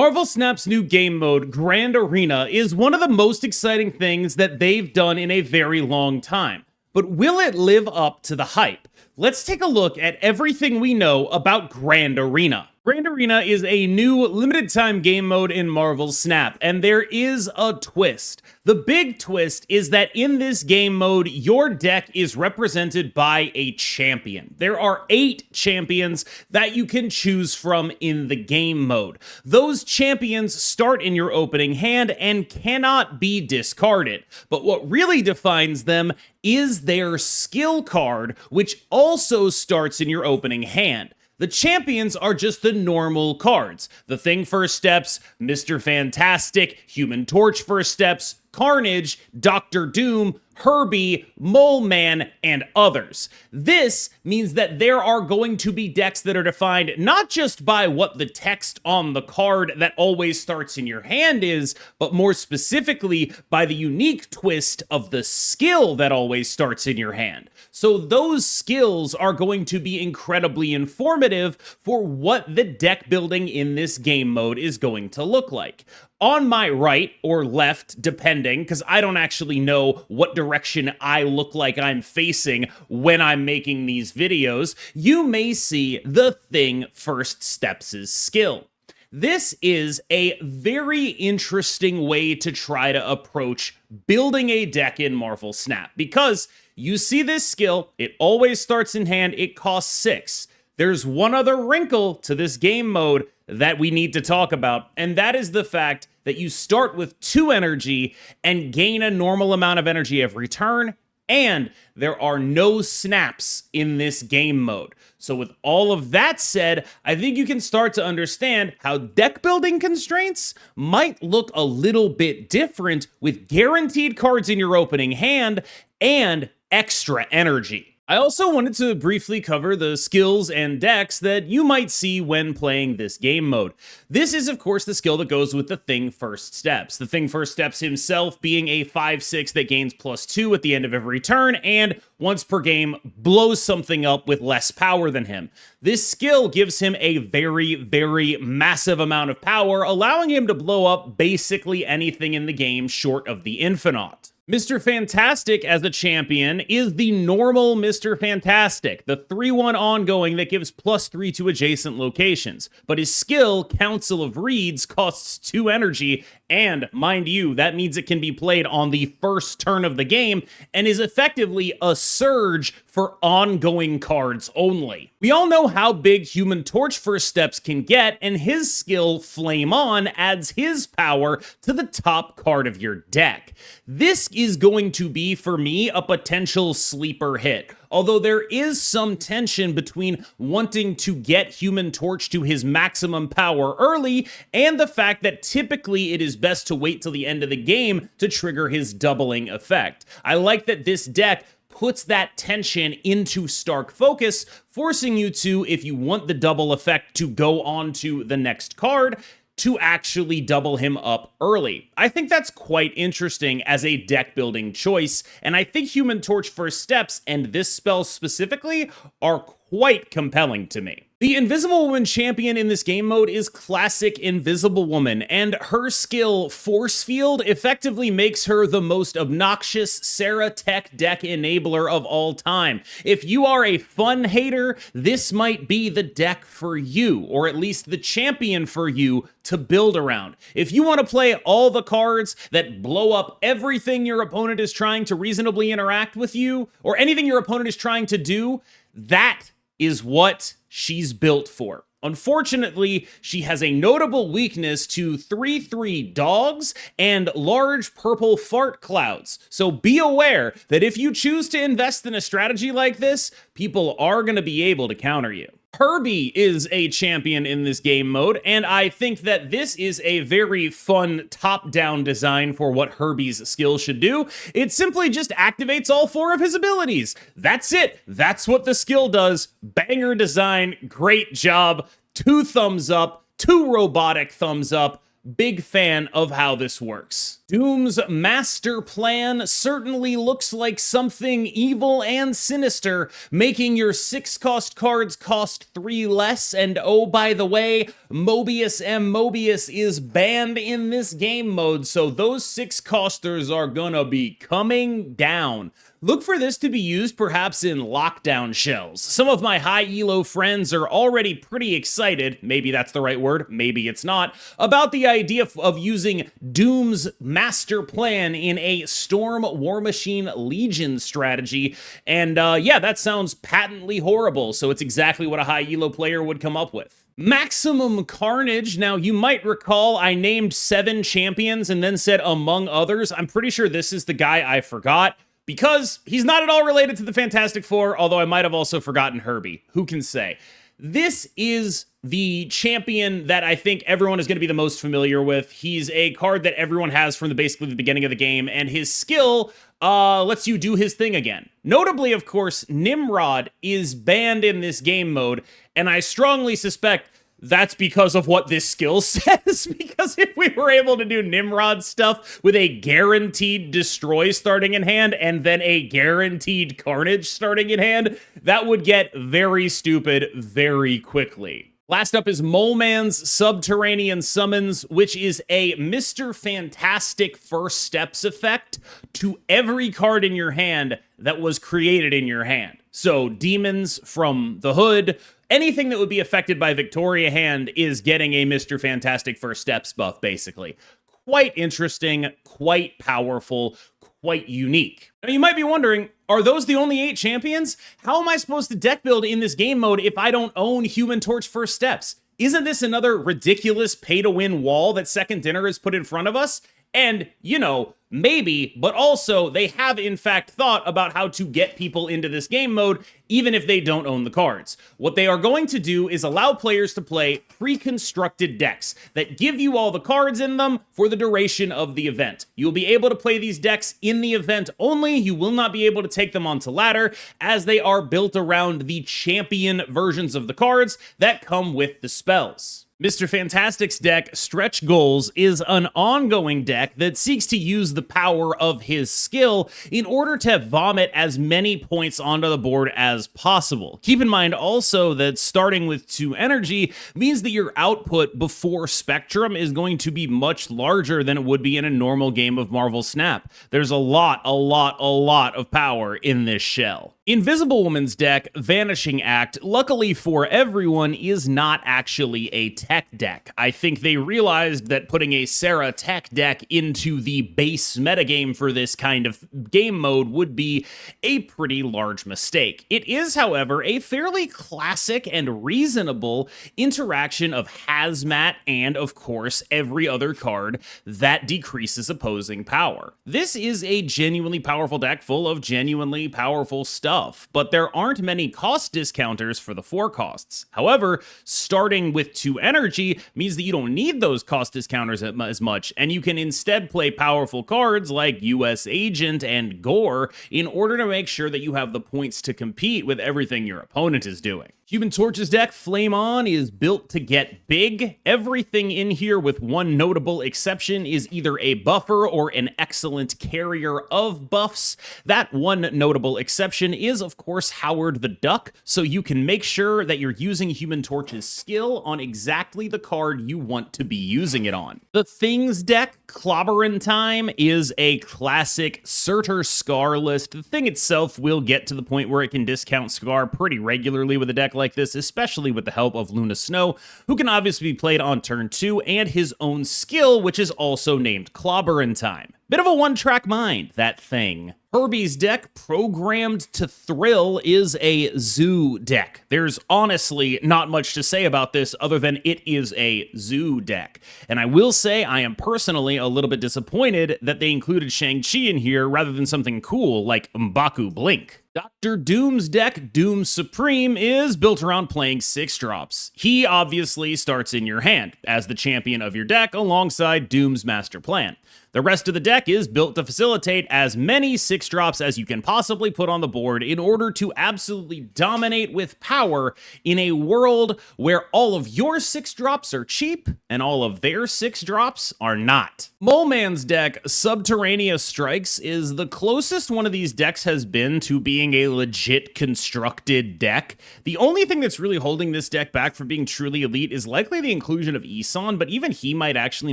Marvel Snap's new game mode, Grand Arena, is one of the most exciting things that they've done in a very long time. But will it live up to the hype? Let's take a look at everything we know about Grand Arena. Grand Arena is a new limited-time game mode in Marvel Snap, and there is a twist. The big twist is that in this game mode, your deck is represented by a champion. There are 8 champions that you can choose from in the game mode. Those champions start in your opening hand and cannot be discarded. But what really defines them is their skill card, which also starts in your opening hand. The champions are just the normal cards. The Thing First Steps, Mr. Fantastic, Human Torch First Steps, Carnage, Dr. Doom, Herbie, Moleman, and others. This means that there are going to be decks that are defined not just by what the text on the card that always starts in your hand is, but more specifically by the unique twist of the skill that always starts in your hand. So those skills are going to be incredibly informative for what the deck building in this game mode is going to look like. On my right or left, depending, because I don't actually know what direction I look like I'm facing when I'm making these videos, you may see the Thing First Steps' skill. This is a very interesting way to try to approach building a deck in Marvel Snap, because you see this skill, it always starts in hand, it costs 6. There's one other wrinkle to this game mode that we need to talk about, and that is the fact that you start with 2 energy and gain a normal amount of energy every turn, and there are no snaps in this game mode. So with all of that said, I think you can start to understand how deck building constraints might look a little bit different with guaranteed cards in your opening hand and extra energy. I also wanted to briefly cover the skills and decks that you might see when playing this game mode. This is, of course, the skill that goes with the Thing First Steps. The Thing First Steps himself being a 5/6 that gains +2 at the end of every turn, and once per game blows something up with less power than him. This skill gives him a very, very massive amount of power, allowing him to blow up basically anything in the game short of the Infinite. Mr. Fantastic as a champion is the normal Mr. Fantastic, the 3/1 ongoing that gives +3 to adjacent locations. But his skill, Council of Reeds, costs 2 energy, and mind you, that means it can be played on the first turn of the game, and is effectively a surge for ongoing cards only. We all know how big Human Torch First Steps can get, and his skill, Flame On, adds his power to the top card of your deck. This is going to be, for me, a potential sleeper hit. Although there is some tension between wanting to get Human Torch to his maximum power early and the fact that typically it is best to wait till the end of the game to trigger his doubling effect. I like that this deck puts that tension into stark focus, forcing you to, if you want the double effect to go on to the next card, to actually double him up early. I think that's quite interesting as a deck building choice, and I think Human Torch First Steps and this spell specifically are quite compelling to me. The Invisible Woman champion in this game mode is classic Invisible Woman, and her skill, Force Field, effectively makes her the most obnoxious Sarah Tech deck enabler of all time. If you are a fun hater, this might be the deck for you, or at least the champion for you to build around. If you want to play all the cards that blow up everything your opponent is trying to reasonably interact with you, or anything your opponent is trying to do, that is what she's built for. Unfortunately, she has a notable weakness to 3/3 dogs and large purple fart clouds. So be aware that if you choose to invest in a strategy like this, people are going to be able to counter you. Herbie is a champion in this game mode, and I think that this is a very fun top-down design for what Herbie's skill should do. It simply just activates all 4 of his abilities. That's it. That's what the skill does. Banger design. Great job. 2 thumbs up. 2 robotic thumbs up. Big fan of how this works. Doom's master plan certainly looks like something evil and sinister, making your 6-cost cards cost 3 less, and oh, by the way, Mobius M. Mobius is banned in this game mode, so those 6-costers are gonna be coming down. Look for this to be used perhaps in lockdown shells. Some of my high elo friends are already pretty excited, maybe that's the right word, maybe it's not, about the idea of using Doom's master plan in a Storm War Machine Legion strategy, and yeah, that sounds patently horrible, so it's exactly what a high elo player would come up with. Maximum Carnage. Now, you might recall I named 7 champions and then said among others. I'm pretty sure this is the guy I forgot, because he's not at all related to the Fantastic Four, although I might have also forgotten Herbie. Who can say? This is the champion that I think everyone is going to be the most familiar with. He's a card that everyone has from basically the beginning of the game, and his skill lets you do his thing again. Notably, of course, Nimrod is banned in this game mode, and I strongly suspect that's because of what this skill says, because if we were able to do Nimrod stuff with a guaranteed destroy starting in hand and then a guaranteed carnage starting in hand, that would get very stupid very quickly. Last up is Moleman's Subterranean Summons, which is a Mr. Fantastic First Steps effect to every card in your hand that was created in your hand. So demons from the hood, anything that would be affected by Victoria Hand is getting a Mr. Fantastic First Steps buff, basically. Quite interesting, quite powerful, quite unique. Now, you might be wondering, are those the only 8 champions? How am I supposed to deck build in this game mode if I don't own Human Torch First Steps? Isn't this another ridiculous pay-to-win wall that Second Dinner has put in front of us? And, you know, maybe, but also they have in fact thought about how to get people into this game mode even if they don't own the cards. What they are going to do is allow players to play pre-constructed decks that give you all the cards in them for the duration of the event. You'll be able to play these decks in the event only. You will not be able to take them onto ladder, as they are built around the champion versions of the cards that come with the spells. Mr. Fantastic's deck, Stretch Goals, is an ongoing deck that seeks to use the power of his skill in order to vomit as many points onto the board as possible. Keep in mind also that starting with 2 energy means that your output before Spectrum is going to be much larger than it would be in a normal game of Marvel Snap. There's a lot of power in this shell. Invisible Woman's deck, Vanishing Act, luckily for everyone, is not actually a tech deck. I think they realized that putting a Sarah tech deck into the base metagame for this kind of game mode would be a pretty large mistake. It is, however, a fairly classic and reasonable interaction of Hazmat and, of course, every other card that decreases opposing power. This is a genuinely powerful deck full of genuinely powerful stuff, but there aren't many cost discounters for the 4 costs. However, starting with 2 energy means that you don't need those cost discounters as much, and you can instead play powerful cards like US Agent and Gore in order to make sure that you have the points to compete with everything your opponent is doing. Human Torch's deck, Flame On, is built to get big. Everything in here, with one notable exception, is either a buffer or an excellent carrier of buffs. That one notable exception is, of course, Howard the Duck, so you can make sure that you're using Human Torch's skill on exactly the card you want to be using it on. The Things deck, Clobberin' Time, is a classic Surtur Scar list. The thing itself will get to the point where it can discount Scar pretty regularly with a deck like this, especially with the help of Luna Snow, who can obviously be played on turn 2, and his own skill, which is also named Clobberin' Time. Bit of a one-track mind, that thing. Herbie's deck, Programmed to Thrill, is a zoo deck. There's honestly not much to say about this other than it is a zoo deck. And I will say I am personally a little bit disappointed that they included Shang-Chi in here rather than something cool like M'Baku Blink. Dr. Doom's deck, Doom Supreme, is built around playing 6-drops. He obviously starts in your hand as the champion of your deck alongside Doom's master plan. The rest of the deck is built to facilitate as many 6-drops as you can possibly put on the board in order to absolutely dominate with power in a world where all of your 6-drops are cheap and all of their 6-drops are not. Moleman's deck, Subterraneous Strikes, is the closest one of these decks has been to being a legit constructed deck. The only thing that's really holding this deck back from being truly elite is likely the inclusion of Isan, but even he might actually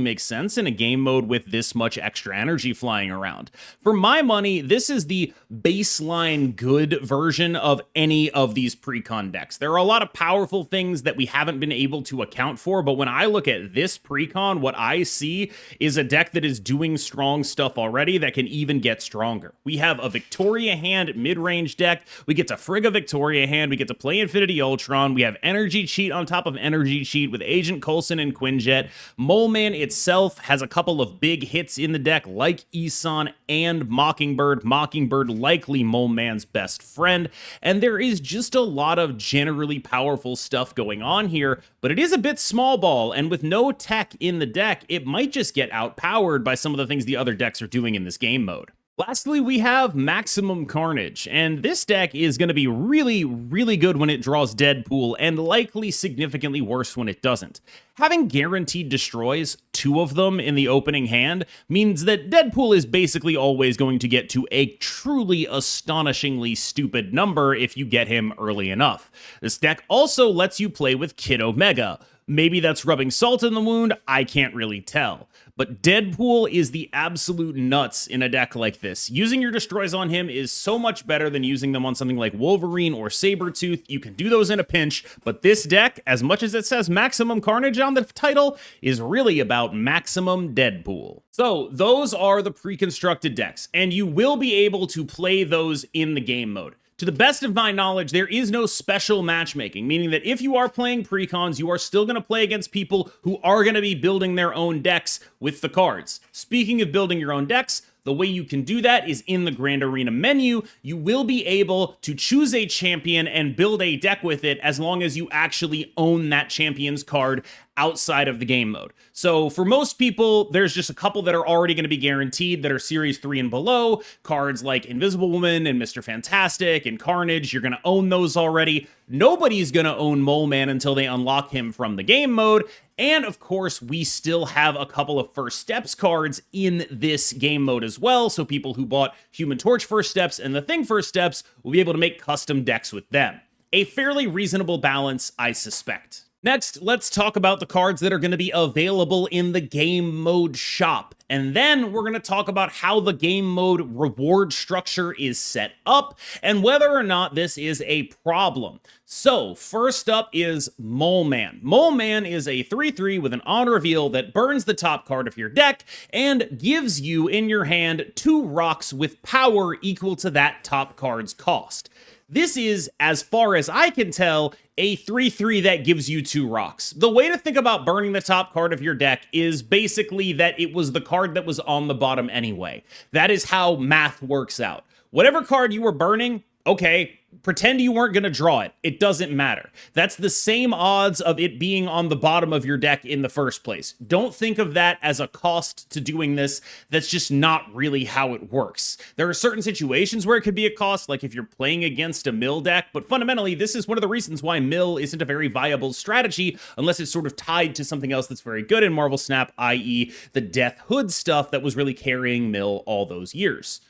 make sense in a game mode with this much extra energy flying around. For my money, this is the baseline good version of any of these Precon decks. There are a lot of powerful things that we haven't been able to account for, but when I look at this Precon, what I see is a deck that is doing strong stuff already that can even get stronger. We have a Victoria hand mid-range deck. We get to Frigga Victoria hand. We get to play Infinity Ultron. We have Energy Cheat on top of Energy Cheat with Agent Coulson and Quinjet. Moleman itself has a couple of big hits in the deck like Isan and Mockingbird. Mockingbird likely Moleman's best friend. And there is just a lot of generally powerful stuff going on here, but it is a bit small ball, and with no tech in the deck, it might just get outpowered by some of the things the other decks are doing in this game mode. Lastly, we have Maximum Carnage, and this deck is going to be really, really good when it draws Deadpool, and likely significantly worse when it doesn't. Having guaranteed destroys, 2 of them in the opening hand, means that Deadpool is basically always going to get to a truly astonishingly stupid number if you get him early enough. This deck also lets you play with Kid Omega. Maybe that's rubbing salt in the wound, I can't really tell. But Deadpool is the absolute nuts in a deck like this. Using your destroys on him is so much better than using them on something like Wolverine or Sabretooth. You can do those in a pinch, but this deck, as much as it says Maximum Carnage on the title, is really about Maximum Deadpool. So those are the pre-constructed decks, and you will be able to play those in the game mode. To the best of my knowledge, there is no special matchmaking, meaning that if you are playing Precons, you are still going to play against people who are going to be building their own decks with the cards. Speaking of building your own decks, the way you can do that is in the Grand Arena menu. You will be able to choose a champion and build a deck with it as long as you actually own that champion's card outside of the game mode. So for most people, there's just a couple that are already going to be guaranteed that are Series 3 and below. Cards like Invisible Woman and Mr. Fantastic and Carnage, you're going to own those already. Nobody's going to own Moleman until they unlock him from the game mode. And of course, we still have a couple of First Steps cards in this game mode as well. So people who bought Human Torch First Steps and The Thing First Steps will be able to make custom decks with them. A fairly reasonable balance, I suspect. Next, let's talk about the cards that are going to be available in the game mode shop. And then we're going to talk about how the game mode reward structure is set up and whether or not this is a problem. So first up is Moleman. Moleman is a 3/3 with an on reveal that burns the top card of your deck and gives you in your hand 2 rocks with power equal to that top card's cost. This is, as far as I can tell, a 3/3 that gives you 2 rocks. The way to think about burning the top card of your deck is basically that it was the card that was on the bottom anyway. That is how math works out. Whatever card you were burning, okay, pretend you weren't going to draw it. It doesn't matter. That's the same odds of it being on the bottom of your deck in the first place. Don't think of that as a cost to doing this. That's just not really how it works. There are certain situations where it could be a cost, like if you're playing against a mill deck, but fundamentally, this is one of the reasons why mill isn't a very viable strategy unless it's sort of tied to something else that's very good in Marvel Snap, i.e. the Death Hood stuff that was really carrying mill all those years.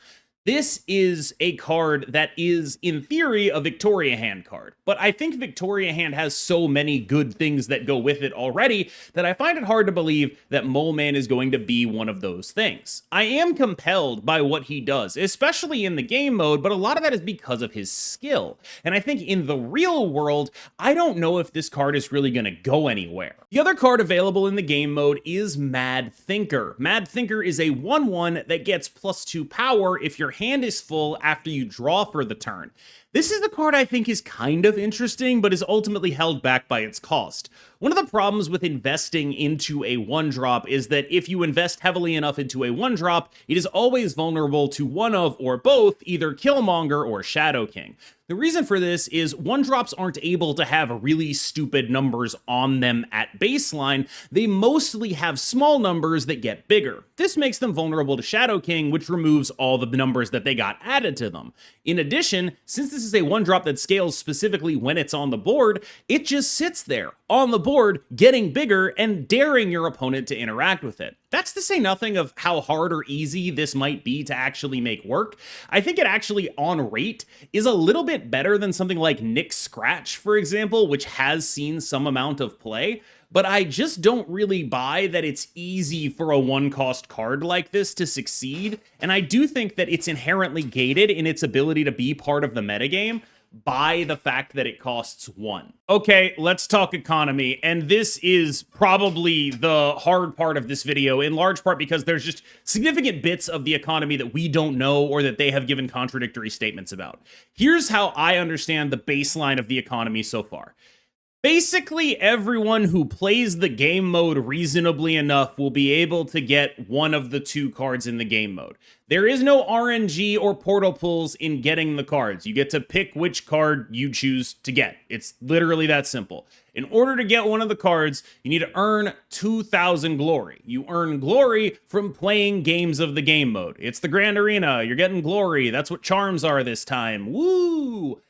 This is a card that is, in theory, a Victoria Hand card, but I think Victoria Hand has so many good things that go with it already that I find it hard to believe that Moleman is going to be one of those things. I am compelled by what he does, especially in the game mode, but a lot of that is because of his skill. And I think in the real world, I don't know if this card is really going to go anywhere. The other card available in the game mode is Mad Thinker. Mad Thinker is a 1/1 that gets +2 power if your hand is full after you draw for the turn. This is the card I think is kind of interesting, but is ultimately held back by its cost. One of the problems with investing into a 1-drop is that if you invest heavily enough into a 1-drop, it is always vulnerable to one of or both either Killmonger or Shadow King. The reason for this is 1-drops aren't able to have really stupid numbers on them at baseline. They mostly have small numbers that get bigger. This makes them vulnerable to Shadow King, which removes all the numbers that they got added to them. In addition, since this is a 1-drop that scales specifically when it's on the board, it just sits there on the board, getting bigger and daring your opponent to interact with it. That's to say nothing of how hard or easy this might be to actually make work. I think it actually, on rate, is a little bit better than something like Nick Scratch, for example, which has seen some amount of play, but I just don't really buy that it's easy for a 1-cost card like this to succeed, and I do think that it's inherently gated in its ability to be part of the metagame by the fact that it costs 1. Okay, let's talk economy, and this is probably the hard part of this video, in large part because there's just significant bits of the economy that we don't know or that they have given contradictory statements about. Here's how I understand the baseline of the economy so far. Basically, everyone who plays the game mode reasonably enough will be able to get one of the 2 cards in the game mode. There is no RNG or portal pulls in getting the cards. You get to pick which card you choose to get. It's literally that simple. In order to get one of the cards, you need to earn 2,000 glory. You earn glory from playing games of the game mode. It's the Grand Arena. You're getting glory. That's what charms are this time. Woo!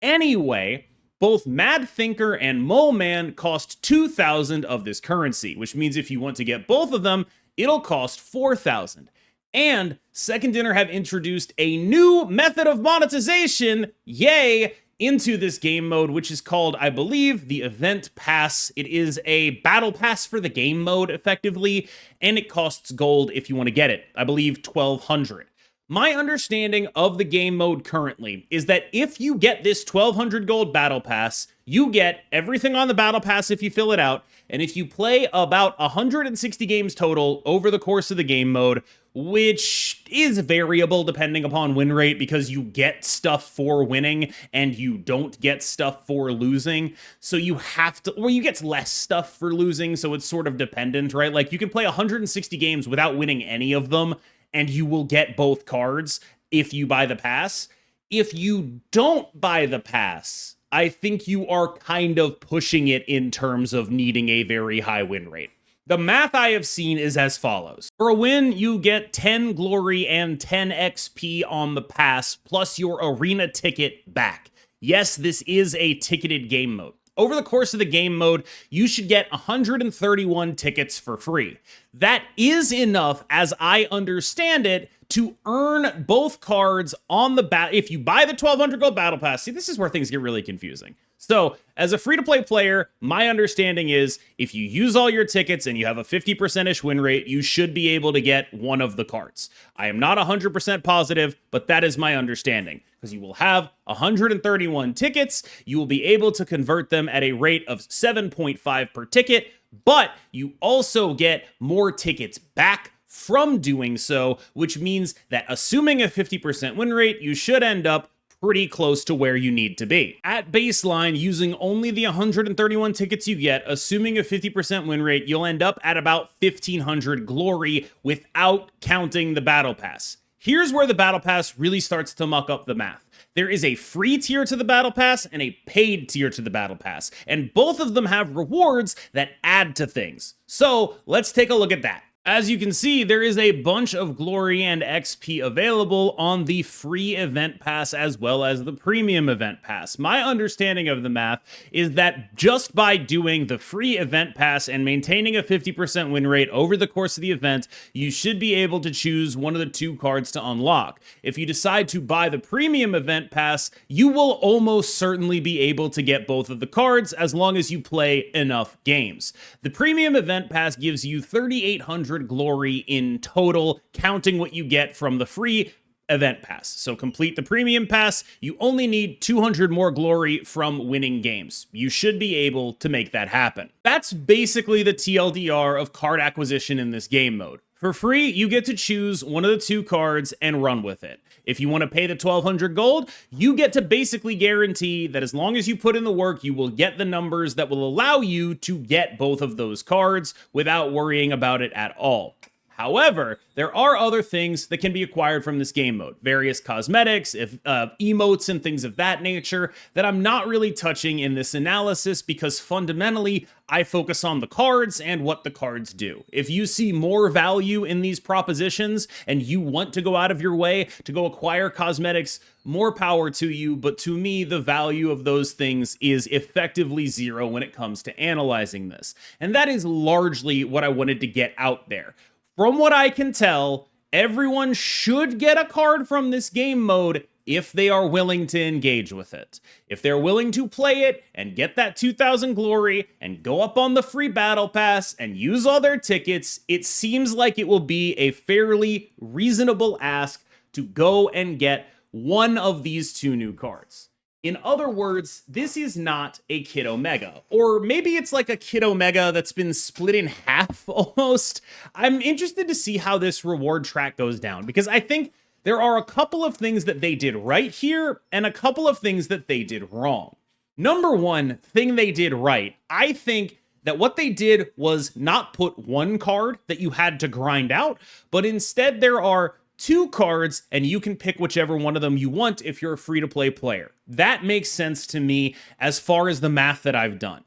Anyway, both Mad Thinker and Moleman cost 2,000 of this currency, which means if you want to get both of them, it'll cost 4,000. And Second Dinner have introduced a new method of monetization, yay, into this game mode, which is called, I believe, the Event Pass. It is a battle pass for the game mode, effectively, and it costs gold if you want to get it. I believe 1,200. My understanding of the game mode currently is that if you get this 1,200 gold battle pass, you get everything on the battle pass if you fill it out, and if you play about 160 games total over the course of the game mode, which is variable depending upon win rate because you get stuff for winning and you don't get stuff for losing, so you have to, or you get less stuff for losing, so it's sort of dependent, right? Like, you can play 160 games without winning any of them, and you will get both cards if you buy the pass. If you don't buy the pass, I think you are kind of pushing it in terms of needing a very high win rate. The math I have seen is as follows. For a win, you get 10 glory and 10 XP on the pass, plus your arena ticket back. Yes, this is a ticketed game mode. Over the course of the game mode, you should get 131 tickets for free. That is enough, as I understand it, to earn both cards on the if you buy the 1,200 gold battle pass. See, this is where things get really confusing. So, as a free-to-play player, my understanding is if you use all your tickets and you have a 50%-ish win rate, you should be able to get one of the cards. I am not 100% positive, but that is my understanding, because you will have 131 tickets, you will be able to convert them at a rate of 7.5 per ticket, but you also get more tickets back from doing so, which means that assuming a 50% win rate, you should end up pretty close to where you need to be. At baseline, using only the 131 tickets you get, assuming a 50% win rate, you'll end up at about 1,500 glory without counting the battle pass. Here's where the battle pass really starts to muck up the math. There is a free tier to the battle pass and a paid tier to the battle pass, and both of them have rewards that add to things. So let's take a look at that. As you can see, there is a bunch of glory and XP available on the free event pass as well as the premium event pass. My understanding of the math is that just by doing the free event pass and maintaining a 50% win rate over the course of the event, you should be able to choose one of the 2 cards to unlock. If you decide to buy the premium event pass, you will almost certainly be able to get both of the cards as long as you play enough games. The premium event pass gives you 3,800 glory in total, counting what you get from the free event pass. So complete the premium pass, you only need 200 more glory from winning games. You should be able to make that happen. That's basically the TLDR of card acquisition in this game mode. For free, you get to choose one of the two cards and run with it. If you want to pay the 1,200 gold, you get to basically guarantee that as long as you put in the work, you will get the numbers that will allow you to get both of those cards without worrying about it at all. However, there are other things that can be acquired from this game mode, various cosmetics, emotes, and things of that nature that I'm not really touching in this analysis because fundamentally, I focus on the cards and what the cards do. If you see more value in these propositions and you want to go out of your way to go acquire cosmetics, more power to you, but to me, the value of those things is effectively zero when it comes to analyzing this. And that is largely what I wanted to get out there. From what I can tell, everyone should get a card from this game mode if they are willing to engage with it. If they're willing to play it and get that 2,000 glory and go up on the free battle pass and use all their tickets, it seems like it will be a fairly reasonable ask to go and get one of these two new cards. In other words, this is not a Kit Omega, or maybe it's like a Kit Omega that's been split in half almost. I'm interested to see how this reward track goes down, because I think there are a couple of things that they did right here and a couple of things that they did wrong. Number one thing they did right, I think that what they did was not put one card that you had to grind out, but instead there are two cards, and you can pick whichever one of them you want if you're a free-to-play player. That makes sense to me as far as the math that I've done.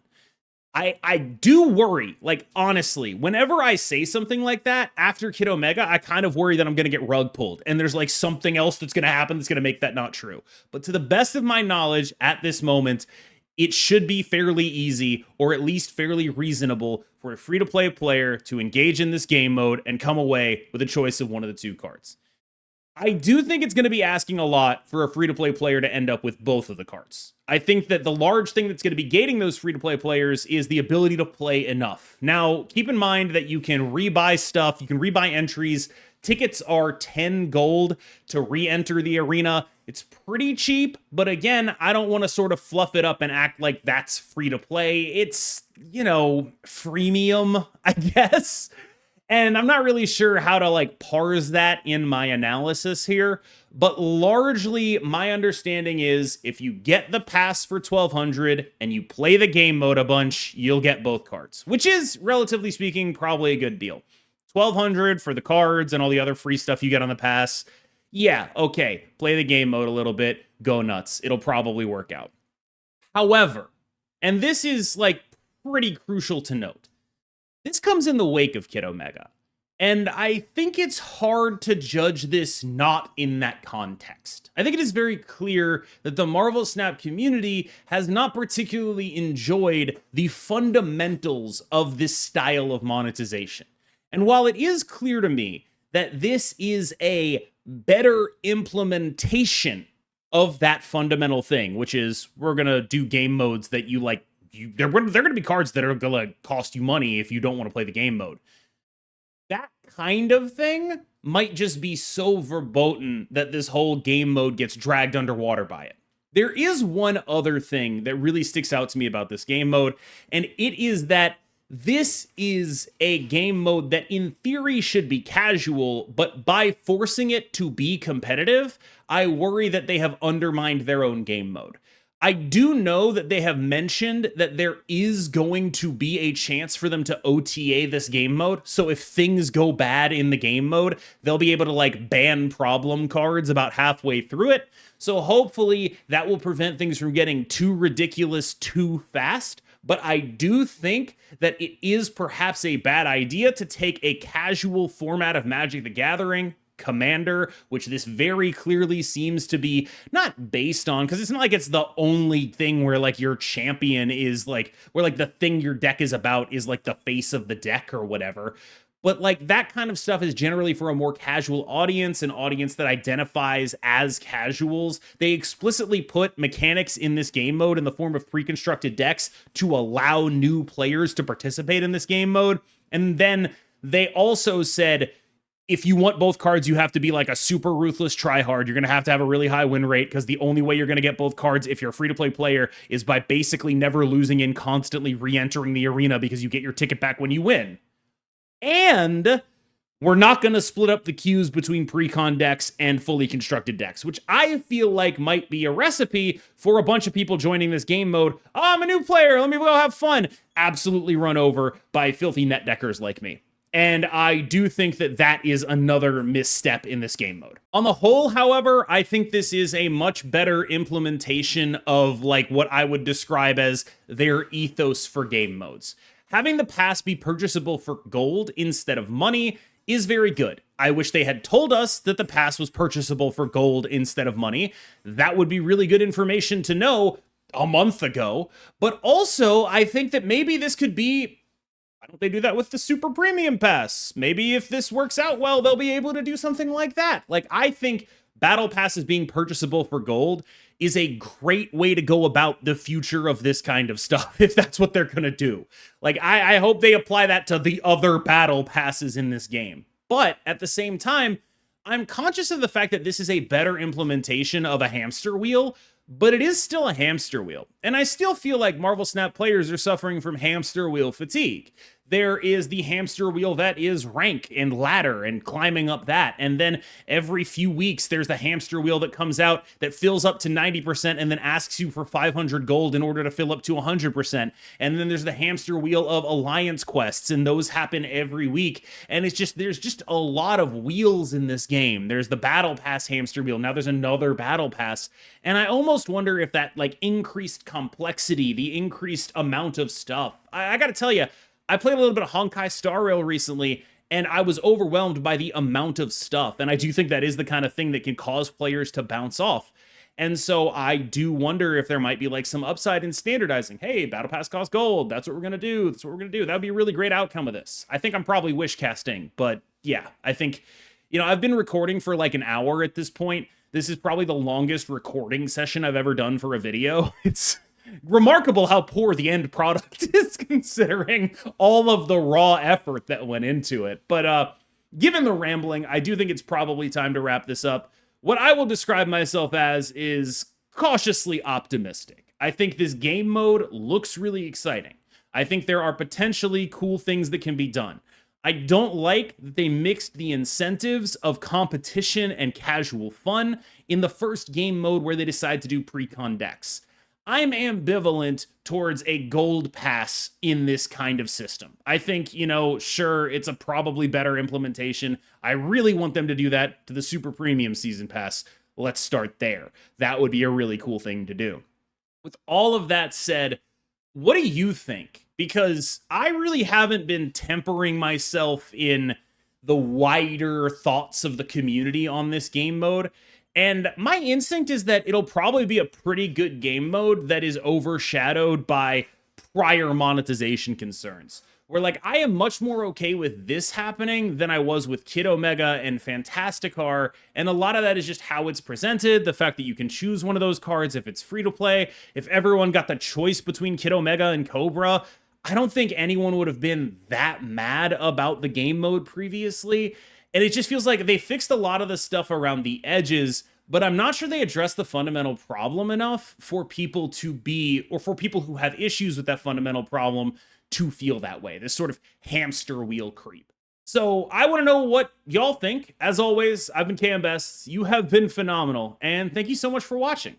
I do worry, like, honestly, whenever I say something like that, after Kit Omega, I kind of worry that I'm going to get rug pulled, and there's, like, something else that's going to happen that's going to make that not true. But to the best of my knowledge, at this moment, it should be fairly easy, or at least fairly reasonable, for a free-to-play player to engage in this game mode and come away with a choice of one of the two cards. I do think it's going to be asking a lot for a free-to-play player to end up with both of the cards. I think that the large thing that's going to be gating those free-to-play players is the ability to play enough. Now, keep in mind that you can rebuy stuff, you can rebuy entries. Tickets are 10 gold to re-enter the arena. It's pretty cheap, but again, I don't want to sort of fluff it up and act like that's free-to-play. It's, you know, freemium, I guess. And I'm not really sure how to like parse that in my analysis here, but largely my understanding is if you get the pass for 1,200 and you play the game mode a bunch, you'll get both cards, which is, relatively speaking, probably a good deal. 1,200 for the cards and all the other free stuff you get on the pass. Yeah, okay, play the game mode a little bit, go nuts. It'll probably work out. However, and this is like pretty crucial to note, this comes in the wake of Kit Omega, and I think it's hard to judge this not in that context. I think it is very clear that the Marvel Snap community has not particularly enjoyed the fundamentals of this style of monetization. And while it is clear to me that this is a better implementation of that fundamental thing, which is we're going to do game modes that you like, they're going to be cards that are going to cost you money if you don't want to play the game mode. That kind of thing might just be so verboten that this whole game mode gets dragged underwater by it. There is one other thing that really sticks out to me about this game mode, and it is that this is a game mode that in theory should be casual, but by forcing it to be competitive, I worry that they have undermined their own game mode. I do know that they have mentioned that there is going to be a chance for them to OTA this game mode. So if things go bad in the game mode, they'll be able to like ban problem cards about halfway through it. So hopefully that will prevent things from getting too ridiculous too fast. But I do think that it is perhaps a bad idea to take a casual format of Magic the Gathering, Commander, which this very clearly seems to be not based on, because it's not like it's the only thing where like your champion is like, where like the thing your deck is about is like the face of the deck or whatever. But like that kind of stuff is generally for a more casual audience, an audience that identifies as casuals. They explicitly put mechanics in this game mode in the form of pre-constructed decks to allow new players to participate in this game mode. And then they also said, if you want both cards, you have to be like a super ruthless tryhard. You're going to have a really high win rate because the only way you're going to get both cards if you're a free-to-play player is by basically never losing and constantly re-entering the arena because you get your ticket back when you win. And we're not going to split up the queues between precon decks and fully constructed decks, which I feel like might be a recipe for a bunch of people joining this game mode. Oh, I'm a new player, let me go have fun. Absolutely run over by filthy net deckers like me. And I do think that that is another misstep in this game mode. On the whole, however, I think this is a much better implementation of like what I would describe as their ethos for game modes. Having the pass be purchasable for gold instead of money is very good. I wish they had told us that the pass was purchasable for gold instead of money. That would be really good information to know a month ago. But also, I think that maybe this could be, why don't they do that with the super premium pass? Maybe if this works out well, they'll be able to do something like that. Like, I think battle passes being purchasable for gold is a great way to go about the future of this kind of stuff, if that's what they're gonna do. Like, I hope they apply that to the other battle passes in this game. But at the same time, I'm conscious of the fact that this is a better implementation of a hamster wheel, but it is still a hamster wheel. And I still feel like Marvel Snap players are suffering from hamster wheel fatigue. There is the hamster wheel that is rank and ladder and climbing up that. And then every few weeks, there's the hamster wheel that comes out that fills up to 90% and then asks you for 500 gold in order to fill up to 100%. And then there's the hamster wheel of alliance quests, and those happen every week. And it's just, there's just a lot of wheels in this game. There's the battle pass hamster wheel. Now there's another battle pass. And I almost wonder if that like increased complexity, the increased amount of stuff. I gotta tell you, I played a little bit of Honkai Star Rail recently, and I was overwhelmed by the amount of stuff. And I do think that is the kind of thing that can cause players to bounce off. And so I do wonder if there might be like some upside in standardizing. Hey, Battle Pass costs gold. That's what we're going to do. That's what we're going to do. That would be a really great outcome of this. I think I'm probably wish casting, but yeah, I think, you know, I've been recording for like an hour at this point. This is probably the longest recording session I've ever done for a video. It's remarkable how poor the end product is considering all of the raw effort that went into it. But given the rambling, I do think it's probably time to wrap this up. What I will describe myself as is cautiously optimistic. I think this game mode looks really exciting. I think there are potentially cool things that can be done. I don't like that they mixed the incentives of competition and casual fun in the first game mode where they decide to do precon decks. I'm ambivalent towards a gold pass in this kind of system. I think, you know, sure, it's a probably better implementation. I really want them to do that to the super premium season pass. Let's start there. That would be a really cool thing to do. With all of that said, what do you think? Because I really haven't been tempering myself in the wider thoughts of the community on this game mode. And my instinct is that it'll probably be a pretty good game mode that is overshadowed by prior monetization concerns. Where, like, I am much more okay with this happening than I was with Kid Omega and Fantasticar, and a lot of that is just how it's presented, the fact that you can choose one of those cards if it's free to play. If everyone got the choice between Kid Omega and Cobra, I don't think anyone would have been that mad about the game mode previously. And it just feels like they fixed a lot of the stuff around the edges, but I'm not sure they addressed the fundamental problem enough for people to be, or for people who have issues with that fundamental problem to feel that way, this sort of hamster wheel creep. So I want to know what y'all think. As always, I've been KMBest. You have been phenomenal, and thank you so much for watching.